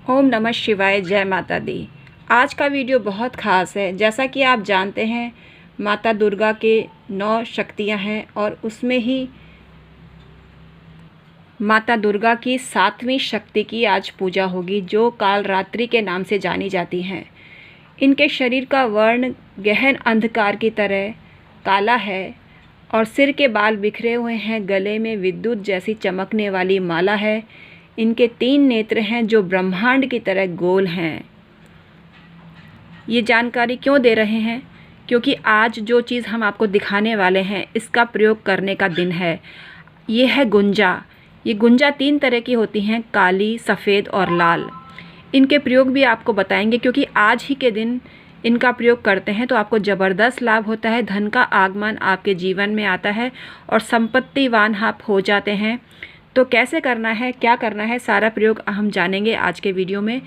ओम नमः शिवाय। जय माता दी। आज का वीडियो बहुत ख़ास है। जैसा कि आप जानते हैं, माता दुर्गा के 9 शक्तियां हैं और उसमें ही माता दुर्गा की 7वीं शक्ति की आज पूजा होगी, जो कालरात्रि के नाम से जानी जाती हैं। इनके शरीर का वर्ण गहन अंधकार की तरह काला है और सिर के बाल बिखरे हुए हैं। गले में विद्युत जैसी चमकने वाली माला है। इनके 3 नेत्र हैं जो ब्रह्मांड की तरह गोल हैं। ये जानकारी क्यों दे रहे हैं? क्योंकि आज जो चीज़ हम आपको दिखाने वाले हैं, इसका प्रयोग करने का दिन है। ये है गुंजा। ये गुंजा 3 तरह की होती हैं, काली, सफ़ेद और लाल। इनके प्रयोग भी आपको बताएंगे, क्योंकि आज ही के दिन इनका प्रयोग करते हैं तो आपको ज़बरदस्त लाभ होता है। धन का आगमन आपके जीवन में आता है और संपत्तिवान आप हो जाते हैं। तो कैसे करना है, क्या करना है, सारा प्रयोग हम जानेंगे आज के वीडियो में।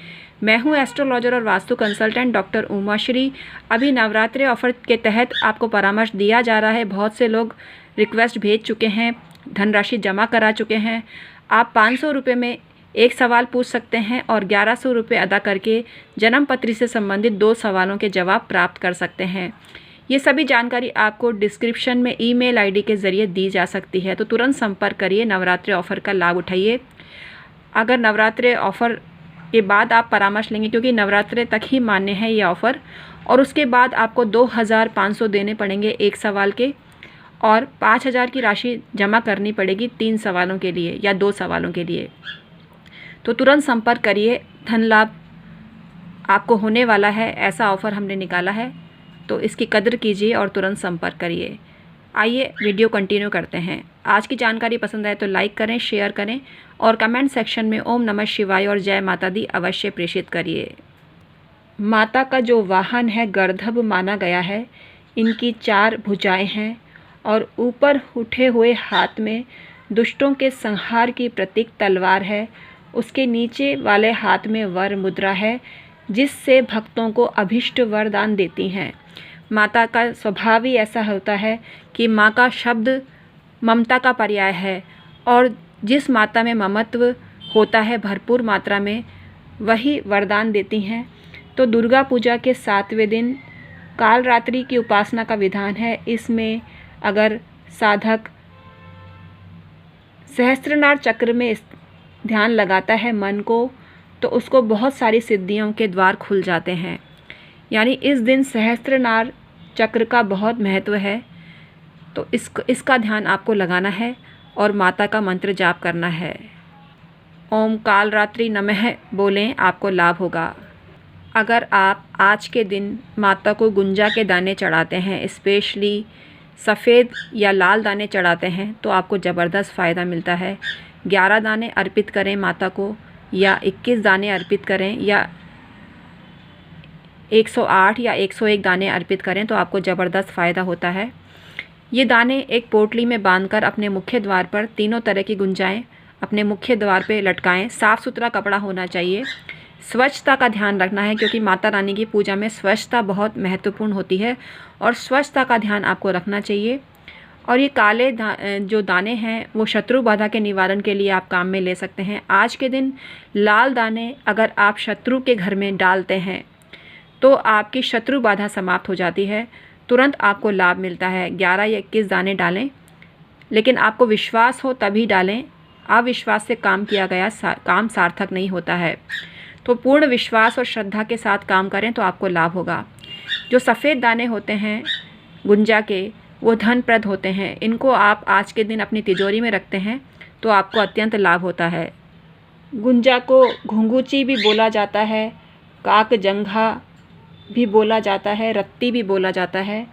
मैं हूं एस्ट्रोलॉजर और वास्तु कंसल्टेंट डॉक्टर उमाश्री। अभी नवरात्रि ऑफर के तहत आपको परामर्श दिया जा रहा है। बहुत से लोग रिक्वेस्ट भेज चुके हैं, धनराशि जमा करा चुके हैं। आप 500 रुपये में एक सवाल पूछ सकते हैं और 1100 रुपये अदा करके जन्म पत्री से संबंधित 2 सवालों के जवाब प्राप्त कर सकते हैं। ये सभी जानकारी आपको डिस्क्रिप्शन में ईमेल आईडी के ज़रिए दी जा सकती है, तो तुरंत संपर्क करिए, नवरात्रि ऑफ़र का लाभ उठाइए। अगर नवरात्रि ऑफ़र के बाद आप परामर्श लेंगे, क्योंकि नवरात्रि तक ही मान्य है ये ऑफ़र, और उसके बाद आपको 2500 देने पड़ेंगे एक सवाल के, और 5000 की राशि जमा करनी पड़ेगी 3 सवालों के लिए या 2 सवालों के लिए। तो तुरंत संपर्क करिए, धन लाभ आपको होने वाला है। ऐसा ऑफ़र हमने निकाला है, तो इसकी कदर कीजिए और तुरंत संपर्क करिए। आइए वीडियो कंटिन्यू करते हैं। आज की जानकारी पसंद आए तो लाइक करें, शेयर करें और कमेंट सेक्शन में ओम नमः शिवाय और जय माता दी अवश्य प्रेषित करिए। माता का जो वाहन है गर्दभ माना गया है। इनकी 4 भुजाएं हैं और ऊपर उठे हुए हाथ में दुष्टों के संहार की प्रतीक तलवार है। उसके नीचे वाले हाथ में वर मुद्रा है, जिससे भक्तों को अभिष्ट वरदान देती हैं। माता का स्वभाव ही ऐसा होता है कि माँ का शब्द ममता का पर्याय है, और जिस माता में ममत्व होता है भरपूर मात्रा में, वही वरदान देती हैं। तो दुर्गा पूजा के 7वें दिन कालरात्रि की उपासना का विधान है। इसमें अगर साधक सहस्त्रनार चक्र में ध्यान लगाता है मन को, तो उसको बहुत सारी सिद्धियों के द्वार खुल जाते हैं। यानी इस दिन सहस्त्रनार चक्र का बहुत महत्व है। तो इसका ध्यान आपको लगाना है और माता का मंत्र जाप करना है। ओम कालरात्रि नमः बोलें, आपको लाभ होगा। अगर आप आज के दिन माता को गुंजा के दाने चढ़ाते हैं, स्पेशली सफ़ेद या लाल दाने चढ़ाते हैं, तो आपको ज़बरदस्त फ़ायदा मिलता है। 11 दाने अर्पित करें माता को, या 21 दाने अर्पित करें, या 108 या 101 दाने अर्पित करें, तो आपको ज़बरदस्त फ़ायदा होता है। ये दाने एक पोटली में बांधकर अपने मुख्य द्वार पर, तीनों तरह की गुंजाएं अपने मुख्य द्वार पे लटकाएं। साफ़ सुथरा कपड़ा होना चाहिए। स्वच्छता का ध्यान रखना है, क्योंकि माता रानी की पूजा में स्वच्छता बहुत महत्वपूर्ण होती है और स्वच्छता का ध्यान आपको रखना चाहिए। और ये काले जो दाने हैं वो शत्रु बाधा के निवारण के लिए आप काम में ले सकते हैं। आज के दिन लाल दाने अगर आप शत्रु के घर में डालते हैं, तो आपकी शत्रु बाधा समाप्त हो जाती है, तुरंत आपको लाभ मिलता है। 11 या 21 दाने डालें, लेकिन आपको विश्वास हो तभी डालें। अविश्वास से काम किया गया काम सार्थक नहीं होता है। तो पूर्ण विश्वास और श्रद्धा के साथ काम करें तो आपको लाभ होगा। जो सफ़ेद दाने होते हैं गुंजा के, वो धनप्रद होते हैं। इनको आप आज के दिन अपनी तिजोरी में रखते हैं तो आपको अत्यंत लाभ होता है। गुंजा को घुंघूची भी बोला जाता है, काक जंघा भी बोला जाता है, रत्ती भी बोला जाता है।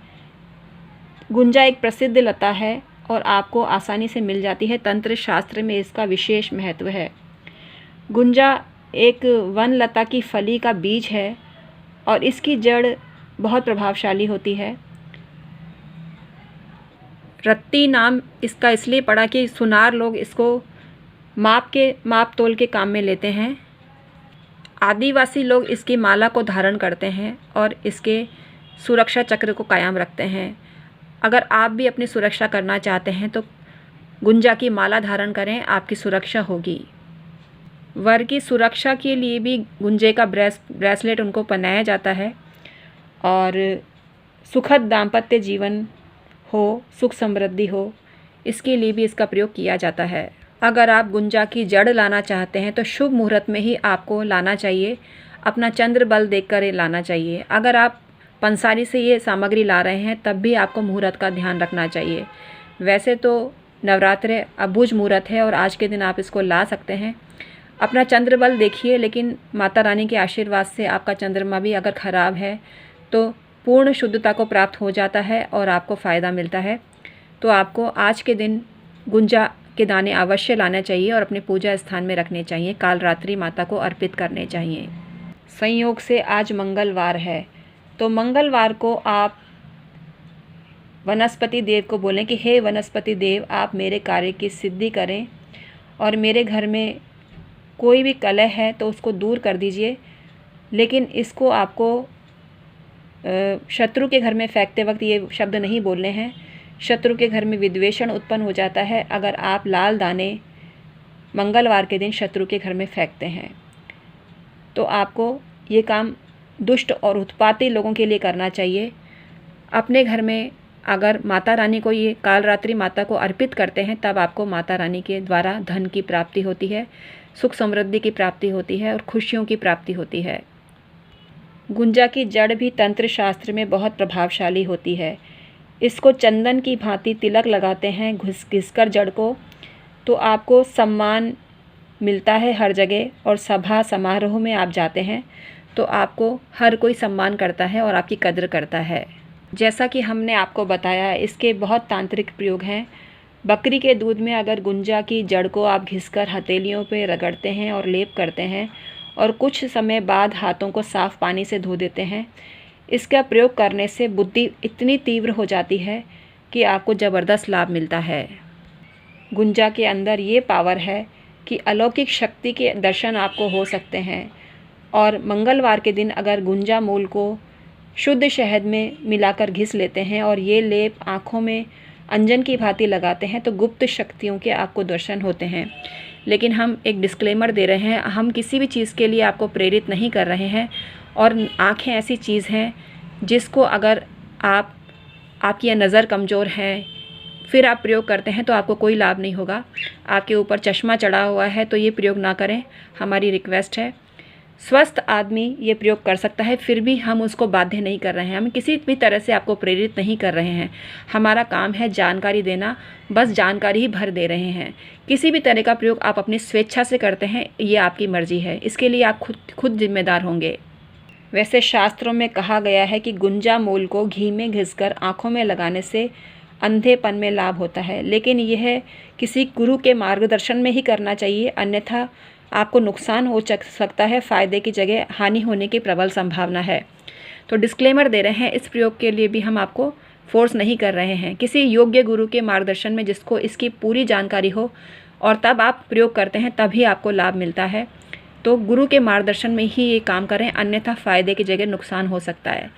गुंजा एक प्रसिद्ध लता है और आपको आसानी से मिल जाती है। तंत्र शास्त्र में इसका विशेष महत्व है। गुंजा एक वन लता की फली का बीज है और इसकी जड़ बहुत प्रभावशाली होती है। रत्ती नाम इसका इसलिए पड़ा कि सुनार लोग इसको माप तोल के काम में लेते हैं। आदिवासी लोग इसकी माला को धारण करते हैं और इसके सुरक्षा चक्र को कायम रखते हैं। अगर आप भी अपनी सुरक्षा करना चाहते हैं तो गुंजा की माला धारण करें, आपकी सुरक्षा होगी। वर की सुरक्षा के लिए भी गुंजे का ब्रेसलेट उनको पहनाया जाता है और सुखद दाम्पत्य जीवन हो, सुख समृद्धि हो, इसके लिए भी इसका प्रयोग किया जाता है। अगर आप गुंजा की जड़ लाना चाहते हैं तो शुभ मुहूर्त में ही आपको लाना चाहिए, अपना चंद्र बल देखकर ये लाना चाहिए। अगर आप पंसारी से ये सामग्री ला रहे हैं तब भी आपको मुहूर्त का ध्यान रखना चाहिए। वैसे तो नवरात्रे अबुझ मुहूर्त है और आज के दिन आप इसको ला सकते हैं। अपना चंद्र बल देखिए, लेकिन माता रानी के आशीर्वाद से आपका चंद्रमा भी अगर ख़राब है तो पूर्ण शुद्धता को प्राप्त हो जाता है और आपको फ़ायदा मिलता है। तो आपको आज के दिन गुंजा के दाने अवश्य लाना चाहिए और अपने पूजा स्थान में रखने चाहिए, कालरात्रि माता को अर्पित करने चाहिए। संयोग से आज मंगलवार है, तो मंगलवार को आप वनस्पति देव को बोलें कि हे वनस्पति देव, आप मेरे कार्य की सिद्धि करें और मेरे घर में कोई भी कलह है तो उसको दूर कर दीजिए। लेकिन इसको आपको शत्रु के घर में फेंकते वक्त ये शब्द नहीं बोलने हैं। शत्रु के घर में विद्वेषण उत्पन्न हो जाता है अगर आप लाल दाने मंगलवार के दिन शत्रु के घर में फेंकते हैं। तो आपको ये काम दुष्ट और उत्पाती लोगों के लिए करना चाहिए। अपने घर में अगर माता रानी को ये कालरात्रि माता को अर्पित करते हैं तब आपको माता रानी के द्वारा धन की प्राप्ति होती है, सुख समृद्धि की प्राप्ति होती है और खुशियों की प्राप्ति होती है। गुंजा की जड़ भी तंत्र शास्त्र में बहुत प्रभावशाली होती है। इसको चंदन की भांति तिलक लगाते हैं घिसकर जड़ को, तो आपको सम्मान मिलता है हर जगह, और सभा समारोह में आप जाते हैं तो आपको हर कोई सम्मान करता है और आपकी कद्र करता है। जैसा कि हमने आपको बताया, इसके बहुत तांत्रिक प्रयोग हैं। बकरी के दूध में अगर गुंजा की जड़ को आप घिसकर हथेलियों पे रगड़ते हैं और लेप करते हैं और कुछ समय बाद हाथों को साफ़ पानी से धो देते हैं, इसका प्रयोग करने से बुद्धि इतनी तीव्र हो जाती है कि आपको ज़बरदस्त लाभ मिलता है। गुंजा के अंदर ये पावर है कि अलौकिक शक्ति के दर्शन आपको हो सकते हैं। और मंगलवार के दिन अगर गुंजा मूल को शुद्ध शहद में मिलाकर घिस लेते हैं और ये लेप आँखों में अंजन की भांति लगाते हैं तो गुप्त शक्तियों के आपको दर्शन होते हैं। लेकिन हम एक डिस्क्लेमर दे रहे हैं, हम किसी भी चीज़ के लिए आपको प्रेरित नहीं कर रहे हैं। और आँखें ऐसी चीज़ हैं जिसको अगर आपकी नज़र कमज़ोर है फिर आप प्रयोग करते हैं तो आपको कोई लाभ नहीं होगा। आपके ऊपर चश्मा चढ़ा हुआ है तो ये प्रयोग ना करें, हमारी रिक्वेस्ट है। स्वस्थ आदमी ये प्रयोग कर सकता है, फिर भी हम उसको बाध्य नहीं कर रहे हैं, हम किसी भी तरह से आपको प्रेरित नहीं कर रहे हैं। हमारा काम है जानकारी देना, बस जानकारी ही भर दे रहे हैं। किसी भी तरह का प्रयोग आप अपनी स्वेच्छा से करते हैं, ये आपकी मर्जी है, इसके लिए आप खुद जिम्मेदार होंगे। वैसे शास्त्रों में कहा गया है कि गुंजा मूल को घी में घिसकर आँखों में लगाने से अंधेपन में लाभ होता है, लेकिन यह किसी गुरु के मार्गदर्शन में ही करना चाहिए, अन्यथा आपको नुकसान हो सकता है, फ़ायदे की जगह हानि होने की प्रबल संभावना है। तो डिस्क्लेमर दे रहे हैं, इस प्रयोग के लिए भी हम आपको फोर्स नहीं कर रहे हैं। किसी योग्य गुरु के मार्गदर्शन में जिसको इसकी पूरी जानकारी हो और तब आप प्रयोग करते हैं तभी आपको लाभ मिलता है। तो गुरु के मार्गदर्शन में ही ये काम करें, अन्यथा फ़ायदे की जगह नुकसान हो सकता है।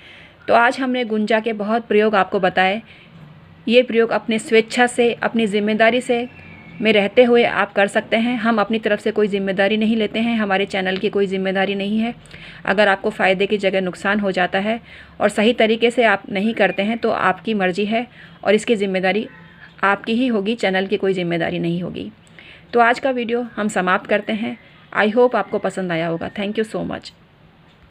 तो आज हमने गुंजा के बहुत प्रयोग आपको बताए। ये प्रयोग अपने स्वेच्छा से, अपनी जिम्मेदारी से में रहते हुए आप कर सकते हैं। हम अपनी तरफ से कोई जिम्मेदारी नहीं लेते हैं, हमारे चैनल की कोई जिम्मेदारी नहीं है। अगर आपको फ़ायदे की जगह नुकसान हो जाता है और सही तरीके से आप नहीं करते हैं तो आपकी मर्ज़ी है और इसकी ज़िम्मेदारी आपकी ही होगी, चैनल की कोई ज़िम्मेदारी नहीं होगी। तो आज का वीडियो हम समाप्त करते हैं। आई होप आपको पसंद आया होगा। Thank you so much.